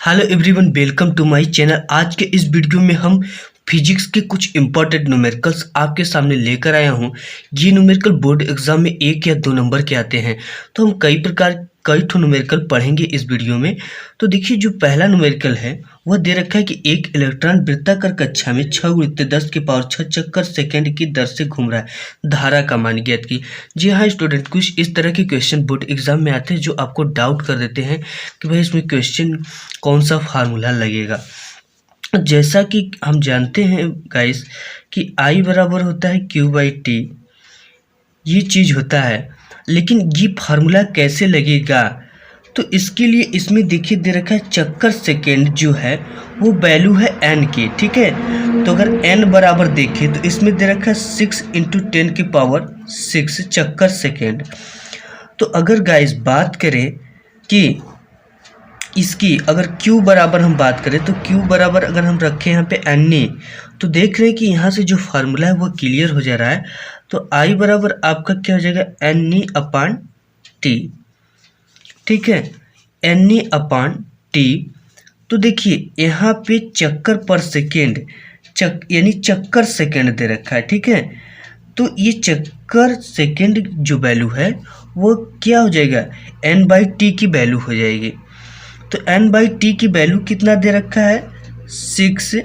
Hello everyone, welcome to my channel. आज के इस वीडियो में हम फिजिक्स के कुछ इंपॉर्टेंट न्यूमेरिकल्स आपके सामने लेकर आया हूँ। ये न्यूमेरिकल बोर्ड एग्जाम में 1 या 2 नंबर के आते हैं, तो हम कई ठो न्यूमेरिकल पढ़ेंगे इस वीडियो में। तो देखिए, जो पहला न्यूमेरिकल है वह दे रखा है कि एक इलेक्ट्रॉन वृत्ताकार कक्षा में 6 × 10⁻6 चक्कर सेकेंड की दर से घूम रहा है। धारा का मान ज्ञात की। जी हाँ स्टूडेंट, कुछ इस तरह के क्वेश्चन बोर्ड एग्जाम में आते हैं जो आपको डाउट कर देते हैं कि भाई इसमें क्वेश्चन कौन सा फार्मूला लगेगा। जैसा कि हम जानते हैं गाइस कि I बराबर होता है Q/T, ये चीज़ होता है। लेकिन ये फार्मूला कैसे लगेगा, तो इसके लिए इसमें देखिए दे रखा है चक्कर सेकेंड जो है वो वैल्यू है n की, ठीक है। तो अगर n बराबर देखें तो इसमें दे रखा है 6 × 10⁻6 चक्कर सेकेंड। तो अगर गाइस बात करें कि इसकी अगर Q बराबर हम बात करें तो Q बराबर अगर हम रखें यहाँ पे NE, तो देख रहे हैं कि यहाँ से जो फार्मूला है वो क्लियर हो जा रहा है। तो I बराबर आपका क्या हो जाएगा NE/T, ठीक है, NE/T। तो देखिए यहाँ पे चक्कर पर सेकेंड यानी चक्कर सेकेंड दे रखा है, ठीक है। तो ये चक्कर सेकेंड जो वैल्यू है वो क्या हो जाएगा N/T की वैल्यू हो जाएगी। तो N/T की वैल्यू कितना दे रखा है 6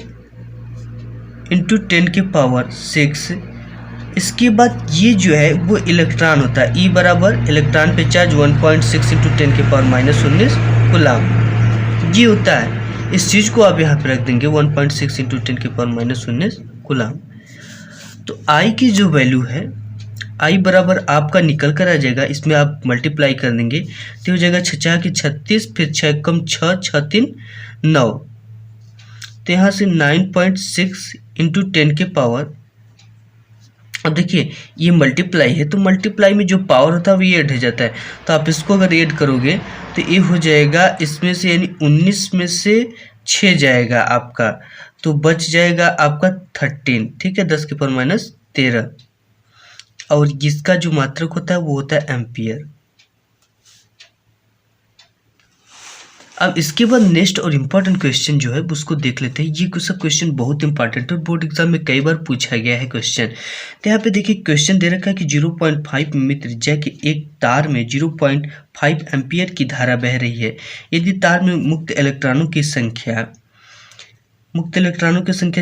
× 10⁻6। इसके बाद ये जो है वो इलेक्ट्रॉन होता है। E बराबर इलेक्ट्रॉन पे चार्ज 1.6 × 10⁻19 कूलम, ये होता है। इस चीज़ को आप यहाँ पे रख देंगे 1.6 × 10⁻19 कूलम। तो I की जो वैल्यू है I बराबर आपका निकल कर आ जाएगा, इसमें आप मल्टीप्लाई कर देंगे तो हो जाएगा 6 × 36, फिर 6 × 6 6 3 9। तो यहाँ से 9.6 × 10 के पावर। अब देखिए ये मल्टीप्लाई है, तो मल्टीप्लाई में जो पावर होता है वो ये ऐड हो जाता है। तो आप इसको अगर ऐड करोगे तो ये हो जाएगा इसमें से यानी 19 में से 6 जाएगा आपका, तो बच जाएगा आपका 13, ठीक है, 10⁻13। और जिसका जो मात्रक होता है वो होता है एम्पियर। अब इसके बाद नेक्स्ट और इम्पॉर्टेंट क्वेश्चन जो है उसको देख लेते हैं। ये सब क्वेश्चन बहुत इंपॉर्टेंट है और बोर्ड एग्जाम में कई बार पूछा गया है क्वेश्चन। तो यहाँ पे देखिए क्वेश्चन दे रखा है कि 0.5 मिमी त्रिज्या के एक तार में 0.5 एम्पियर की धारा बह रही है। यदि तार में मुक्त इलेक्ट्रॉनों की संख्या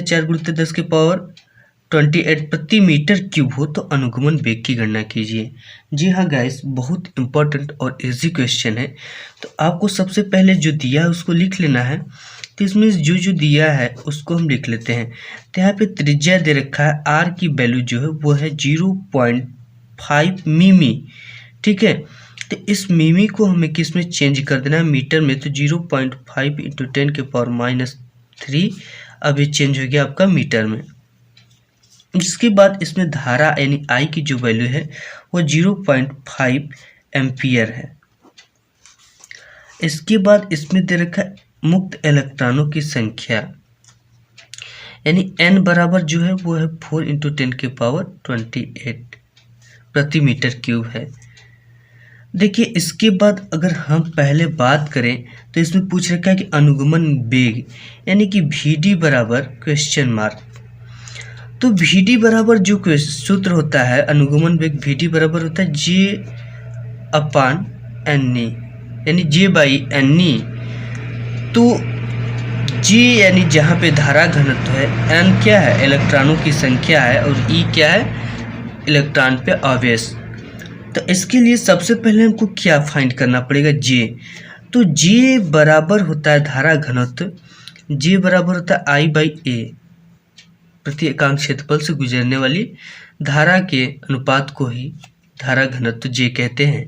4 × 10⁻28 प्रति मीटर क्यूब हो तो अनुगमन वेग की गणना कीजिए। जी हाँ गाइस, बहुत इंपॉर्टेंट और इजी क्वेश्चन है। तो आपको सबसे पहले जो दिया है उसको लिख लेना है। तो इसमें जो दिया है उसको हम लिख लेते हैं। तो यहाँ पे त्रिज्या दे रखा है, R की वैल्यू जो है वो है 0.5 मिमी, ठीक है। तो इस मिमी को हमें किस में चेंज कर देना है, मीटर में। तो 0.5 × 10⁻³ अब ये चेंज हो गया आपका मीटर में। इसके बाद इसमें धारा यानी I की जो वैल्यू है वो 0.5 एम्पियर है। इसके बाद इसमें दे रखा है मुक्त इलेक्ट्रॉनों की संख्या यानी N बराबर जो है वो है 4 × 10⁻28 प्रति मीटर क्यूब है। देखिए इसके बाद अगर हम पहले बात करें तो इसमें पूछ रखा है कि अनुगमन वेग यानी कि VD बराबर क्वेश्चन मार्क। तो VD बराबर जो सूत्र होता है अनुगमन वेग VD बराबर होता है J/NE यानी J/NE। तो J यानी जहाँ पे धारा घनत्व है, N क्या है इलेक्ट्रॉनों की संख्या है और E क्या है इलेक्ट्रॉन पे आवेश। तो इसके लिए सबसे पहले हमको क्या फाइंड करना पड़ेगा J। तो J बराबर होता है धारा घनत्व, J बराबर होता है I/A, प्रति एकांक क्षेत्रफल से गुजरने वाली धारा के अनुपात को ही धारा घनत्व J कहते हैं।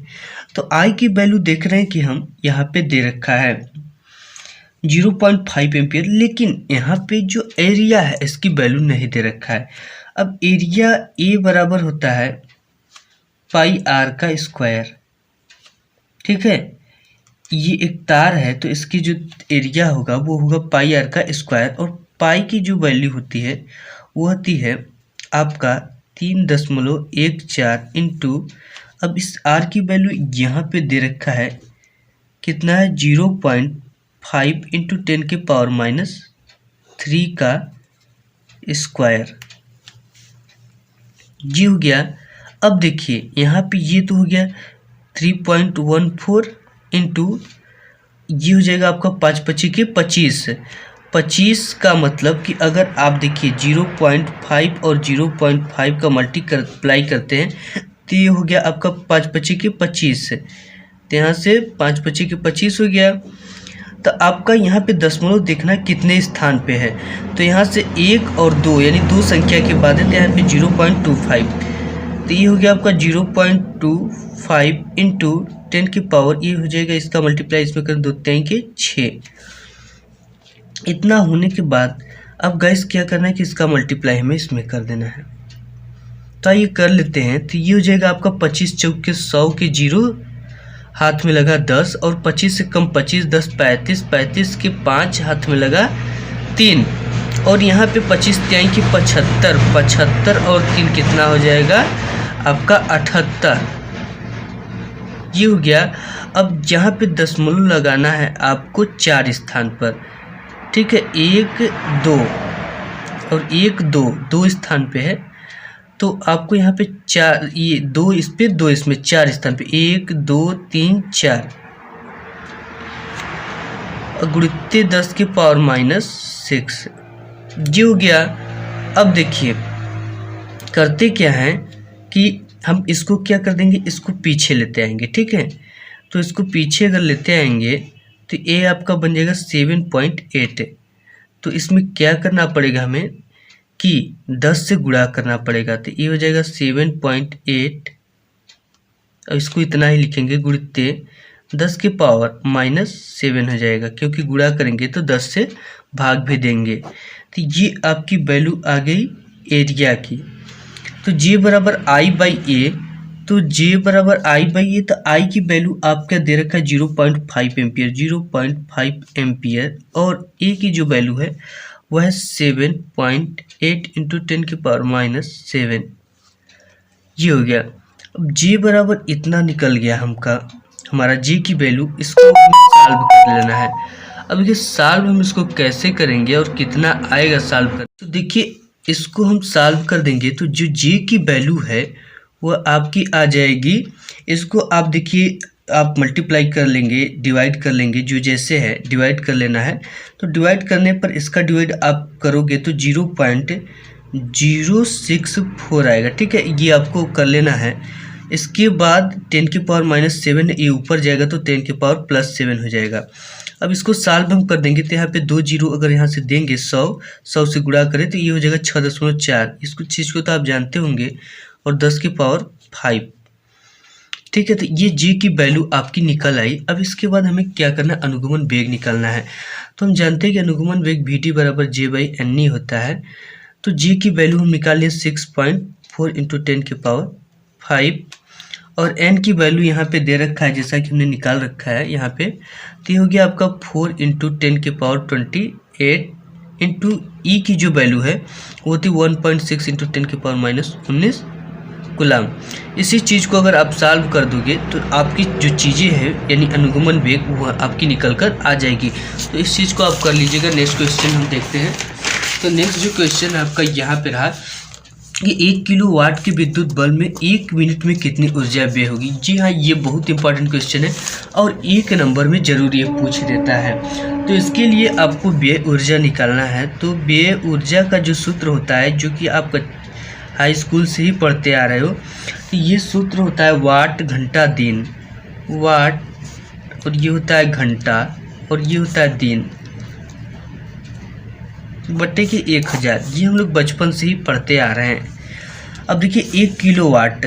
तो I की वैल्यू देख रहे हैं कि हम यहाँ पे दे रखा है 0.5 एम्पियर, लेकिन यहाँ पे जो एरिया है इसकी वैल्यू नहीं दे रखा है। अब एरिया A बराबर होता है πr², ठीक है। ये एक तार है तो इसकी जो एरिया होगा वो होगा πr² और पाई की जो वैल्यू होती है वो होती है आपका 3.14 इंटू, अब इस R की वैल्यू यहाँ पे दे रखा है कितना है 5 इंटू 10⁻³ का स्क्वायर। ये हो गया। अब देखिए यहाँ पे ये तो हो गया 3.14 इंटू ये हो जाएगा आपका 5 × 25। 25 का मतलब कि अगर आप देखिए 0.5 और 0.5 का मल्टीप्लाई करते हैं तो ये हो गया आपका 5 × 25। तो यहाँ से 5 × 25 हो गया। तो आपका यहाँ पे दशमलव देखना कितने स्थान पे है। तो यहाँ से 1 और 2 यानी 2 संख्या के बाद है तो यहाँ पे 0.25। तो ये हो गया आपका 0.25 इंटू 10⁻, ये हो जाएगा इसका मल्टीप्लाई इसमें कर 2 × 6। इतना होने के बाद अब गाइस क्या करना है कि इसका मल्टीप्लाई हमें इसमें कर देना है। तो ये कर लेते हैं। तो ये हो जाएगा आपका 25 चौके 100 के 0 हाथ में लगा 10 और 25 से कम 25, 10 35, 35 के 5 हाथ में लगा 3 और यहाँ पे 25 त्याई की 75, 75 और 3 कितना हो जाएगा आपका 78। ये हो गया। अब यहाँ पे दशमलव लगाना है आपको 4 स्थान पर, ठीक है। 1 2 और 1 2 स्थान पे है तो आपको यहाँ पे 4, ये 2 इस पे 2 इसमें 4 स्थान पे 1 2 3 4 गुणित्ते 10⁻⁻6। ये हो गया। अब देखिए करते क्या है कि हम इसको क्या कर देंगे, इसको पीछे लेते आएंगे, ठीक है। तो इसको पीछे अगर लेते आएंगे तो ये आपका बन जाएगा 7.8। तो इसमें क्या करना पड़ेगा हमें कि 10 से गुणा करना पड़ेगा। तो ये हो जाएगा 7.8। अब इसको इतना ही लिखेंगे गुणित्ते 10⁻⁻7 हो जाएगा, क्योंकि गुणा करेंगे तो 10 से भाग भी देंगे। तो ये आपकी वैल्यू आ गई एरिया की। तो J बराबर I/A, तो J बराबर I/A, तो I की वैल्यू आपका दे रखा है 0.5 एम्पियर, 0.5 एम्पियर और A की जो वैल्यू है वह है 7.8 इंटू 10⁻⁻7। ये हो गया। अब J बराबर इतना निकल गया हमारा J की वैल्यू। इसको सॉल्व कर लेना है। अब देखिए सॉल्व हम इसको कैसे करेंगे और कितना आएगा सॉल्व कर। तो देखिए इसको हम सॉल्व कर देंगे तो जो J की वैल्यू है वह आपकी आ जाएगी। इसको आप देखिए आप मल्टीप्लाई कर लेंगे, डिवाइड कर लेंगे, जो जैसे है डिवाइड कर लेना है। तो डिवाइड करने पर इसका डिवाइड आप करोगे तो 0.064 आएगा, ठीक है। ये आपको कर लेना है। इसके बाद 10⁻⁻7 ये ऊपर जाएगा तो 10⁻+7 हो जाएगा। अब इसको सॉल्व हम कर देंगे तो यहाँ पे 2 0 अगर यहाँ से देंगे 100 से गुणा करें तो ये हो जाएगा 6.4। इसको चीज़ को तो आप जानते होंगे और 10⁵, ठीक है। तो ये J की वैल्यू आपकी निकल आई। अब इसके बाद हमें क्या करना है, अनुगमन वेग निकालना है। तो हम जानते हैं कि अनुगमन वेग Vt बराबर J/n होता है। तो J की वैल्यू हम निकाल लिए 6.4 इंटू 10⁵ और n की वैल्यू यहाँ पे दे रखा है जैसा कि हमने निकाल रखा है यहाँ पे। तो ये हो गया आपका 4 इंटू 10⁻28 इंटू E की जो वैल्यू है वो थी 1.6 इंटू 10⁻⁻19 कूलम। इसी चीज़ को अगर आप सॉल्व कर दोगे तो आपकी जो चीज़ें हैं यानी अनुगमन वेग वो आपकी निकल कर आ जाएगी। तो इस चीज़ को आप कर लीजिएगा। नेक्स्ट क्वेश्चन हम देखते हैं। तो नेक्स्ट जो क्वेश्चन है आपका यहाँ पे रहा कि 1 किलोवाट के विद्युत बल्ब में 1 मिनट में कितनी ऊर्जा व्यय होगी। जी हाँ, ये बहुत इंपॉर्टेंट क्वेश्चन है और 1 नंबर में जरूर ये पूछ देता है। तो इसके लिए आपको व्यय ऊर्जा निकालना है। तो व्यय ऊर्जा का जो सूत्र होता है जो कि आप हाई स्कूल से ही पढ़ते आ रहे हो, तो ये सूत्र होता है वाट घंटा दिन, वाट और ये होता है घंटा और ये होता है दिन बट्टे के 1000। ये हम लोग बचपन से ही पढ़ते आ रहे हैं। अब देखिए 1 किलोवाट,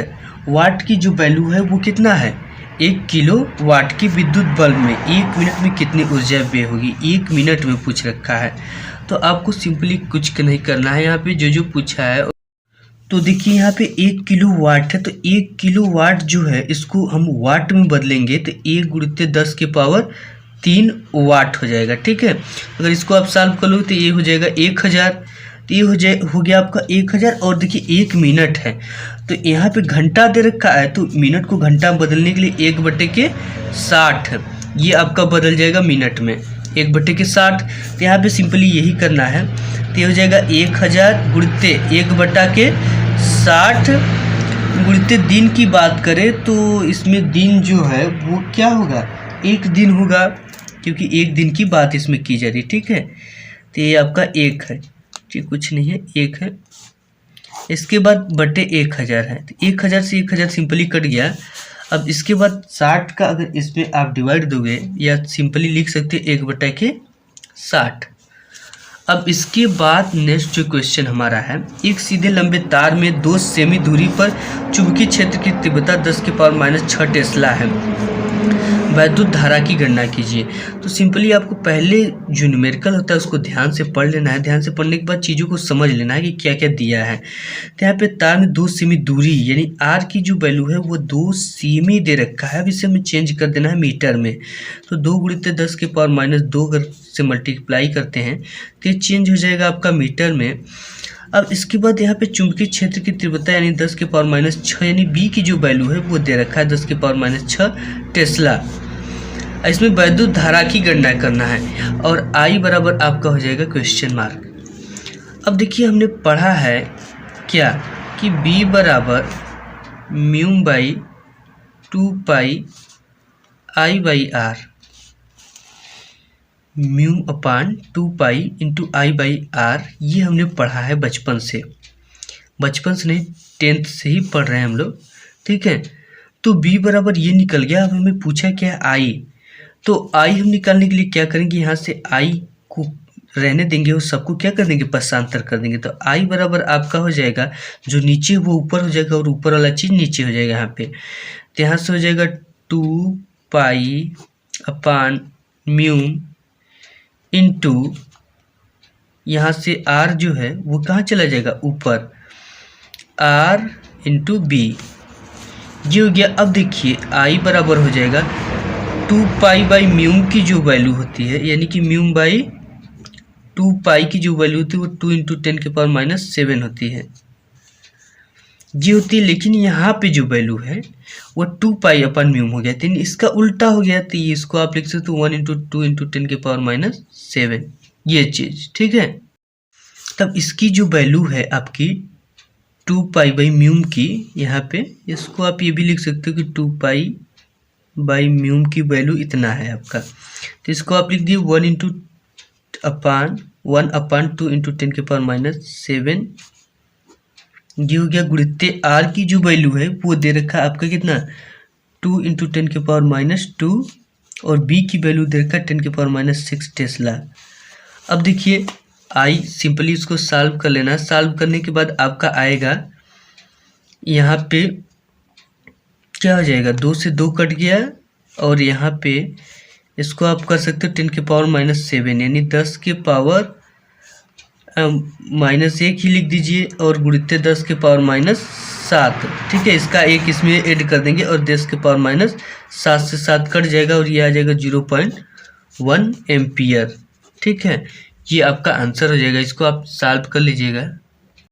वाट की जो वैल्यू है वो कितना है, 1 किलोवाट की विद्युत बल्ब में 1 मिनट में कितनी ऊर्जा व्यय होगी, 1 मिनट में पूछ रखा है। तो आपको सिंपली कुछ नहीं करना है, यहाँ पे जो पूछा है। तो देखिए यहाँ पे 1 किलोवाट है तो 1 किलोवाट जो है इसको हम वाट में बदलेंगे तो 1 गुणित्ते 10⁻³ वाट हो जाएगा, ठीक है। अगर इसको आप सॉल्व कर लो तो ये हो जाएगा 1000। तो ये हो गया आपका 1000। और देखिए 1 मिनट है तो यहाँ पे घंटा दे रखा है तो मिनट को घंटा में बदलने के लिए 1/60 ये आपका बदल जाएगा मिनट में। 1/60। तो यहाँ पे सिंपली यही करना है। तो ये हो जाएगा 1000 गुणित 1/60 गुणित दिन की बात करें तो इसमें दिन जो है वो क्या होगा, 1 दिन होगा, क्योंकि 1 दिन की बात इसमें की जा रही है। ठीक है, तो ये आपका 1 है, ठीक, कुछ नहीं है, 1 है। इसके बाद बटे 1000 है, तो 1000 से 1000 सिंपली कट गया। अब इसके बाद 60 का अगर इसमें आप डिवाइड दोगे या सिंपली लिख सकते 1/60। अब इसके बाद नेक्स्ट जो क्वेश्चन हमारा है, एक सीधे लंबे तार में 2 सेमी दूरी पर चुंबकीय क्षेत्र की तीव्रता 10⁻⁶ टेस्ला है, वैद्युत धारा की गणना कीजिए। तो सिंपली आपको पहले जो न्यूमेरिकल होता है उसको ध्यान से पढ़ लेना है। ध्यान से पढ़ने के बाद चीज़ों को समझ लेना है कि क्या क्या दिया है। तो यहाँ पे तार में 2 सेमी दूरी यानी आर की जो वैल्यू है वो 2 सेमी दे रखा है। अब इसे हमें चेंज कर देना है मीटर में। तो 2 गुणित 10⁻⁻2 अगर से मल्टीप्लाई करते हैं तो ये चेंज हो जाएगा आपका मीटर में। अब इसके बाद यहाँ पे चुंबकीय क्षेत्र की तीव्रता यानी 10⁻⁶ यानी बी की जो वैल्यू है वो दे रखा है 10⁻⁶ टेस्ला। इसमें वैद्युत धारा की गणना करना है और आई बराबर आपका हो जाएगा क्वेश्चन मार्क। अब देखिए हमने पढ़ा है क्या कि बी बराबर μ/2π I/R, μ/2π × I/R, ये हमने पढ़ा है बचपन से नहीं 10th से ही पढ़ रहे हैं हम लोग। ठीक है, तो b बराबर ये निकल गया। अब हमें पूछा क्या है I, तो I हम निकालने के लिए क्या करेंगे, यहाँ से I को रहने देंगे और सबको क्या कर देंगे, पक्षांतर कर देंगे। तो I बराबर आपका हो जाएगा, जो नीचे वो ऊपर हो जाएगा और ऊपर वाला चीज़ नीचे हो जाएगा यहाँ पे। तो यहाँ से हो जाएगा 2π/μ इंटू यहाँ से R जो है वो कहाँ चला जाएगा, ऊपर, R इंटू बी, ये हो गया। अब देखिए I बराबर हो जाएगा 2π/μ की जो वैल्यू होती है, यानी कि μ/2π की जो वैल्यू होती है वो 2 × 10⁻⁷ होती है, ये होती है। लेकिन यहाँ पे जो वैल्यू है वो 2π/μ हो गया, तो इसका उल्टा हो गया। तो ये इसको आप लिख सकते हो 1 × 2 × 10⁻⁷, ये चीज़। ठीक है, तब इसकी जो वैल्यू है आपकी 2π/μ की, यहाँ पे इसको आप ये भी लिख सकते हो कि 2π/μ की वैल्यू इतना है आपका। तो इसको आप लिख दिए 1 × 1/2 × 10⁻⁷, ये हो गया। गुणित R की जो वैल्यू है वो दे रखा है आपका कितना, 2 × 10⁻⁻2, और B की वैल्यू दे रखा है 10⁻⁶ टेस्ला। अब देखिए I सिंपली इसको सॉल्व कर लेना। सॉल्व करने के बाद आपका आएगा यहाँ पे क्या हो जाएगा, 2 से 2 कट गया, और यहाँ पे इसको आप कर सकते हो 10⁻⁻7 यानी 10⁻⁻1 ही लिख दीजिए, और गुणित 10⁻�7। ठीक है, इसका एक इसमें ऐड कर देंगे और 10⁻�7 से 7 कट जाएगा और ये आ जाएगा 0.1 एम्पियर। ठीक है, ये आपका आंसर हो जाएगा। इसको आप सॉल्व कर लीजिएगा।